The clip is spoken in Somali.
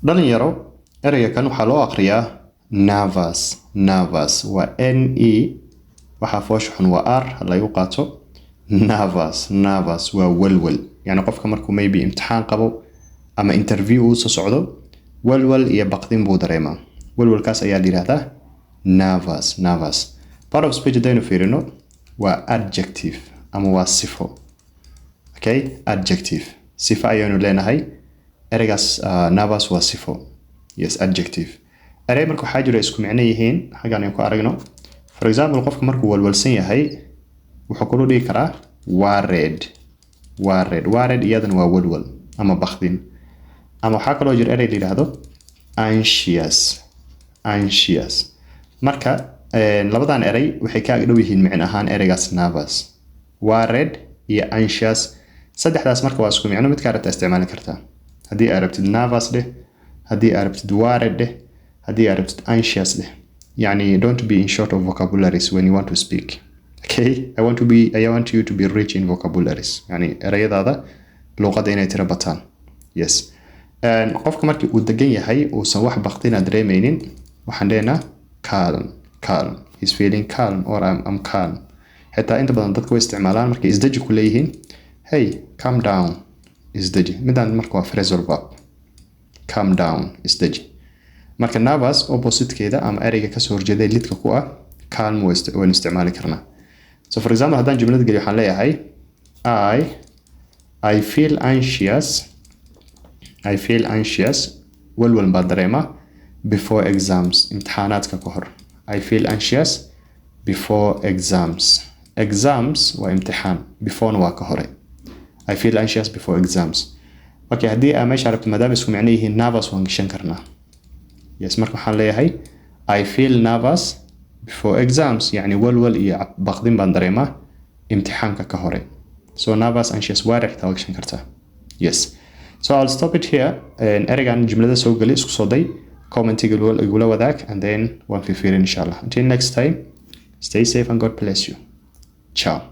dhalinyaro ereyga kan waxaa loo aqriyaa nervous. Nervous waa NE, waxaa foosha xun waa R lagu qaato. Nervous waa walwal, yani qofka markuu maybe imtixaan qabo ama interview uu soo socdo walwal iyo baqdin buu dareemaa. walwalkaas ayaa la yiraahdaa nervous. Part of speech hadaynu fiirino waa adjective ama waa sifo. Okay, adjective sifo ayaanu leenahay. ereygaas nervous waa sifo. Yes, adjective. erey markuu waxaa jiro isku macno yihiin xagaan aynu ku aragno. For example, qofka markuu walwalsan yahay wuxuu ku dhihi karaa worried iyadana waa walwal ama baqdin. ama waxaa kaloo jira erey la yiraahdo anxious. marka labadan erey waxay ka dhow yihiin macna ahaan ereygaas nervous. worried iyo anxious saddexdaas marka waa isku macno, mid ka rabta isticmaali kartaa. haddii aad rabtid nervous dheh, haddii aad rabtid worried dheh, haddii aad rabtid anxious dheh. yani don't be in short of vocabularies when you want to speak. Okay, I want you to be rich in vocabularies. yani ereyadaada luqadda inay tira bataan. Yes. qofka markii uu degan yahay uusan wax baqdin dareemaynin waxaan leenahay calm. He's feeling calm or I'm calm. xitaa inta badan dadku way isticmaalaan markay isdaji ku leeyihiin. Hey, calm down. isdaji. midaan marka waa phrasal verb. calm down, isdaji. marka nervous opposite-keeda ama ereyga ka soo horjeeday lidka ku ah calm waan isticmaali karnaa. So for example, haddaan jumlada geliyo waxaan leeyahay I feel anxious walwal baa dareema before exams, imtixaanaadka ka hor. I feel anxious before exams waa imtixaan, before waa ka hore. I feel anxious before exams. Okay, haddii aa meesha rabto maadaama isku macno yihiin nervous waan gashan karnaa. Yes, marka waxaan leeyahay I feel nervous before exams, yani walwal iyo baqdin baan dareemaa imtixaanka ka hore. So nervous, anxious waa rixta gashan kartaa. Yes. So I'll stop it here. ereygan jumlada soo gali isku soo day, commentiga igula wadaag, and then waan fiirin inshallah. Until next time, stay safe and God bless you. Ciao.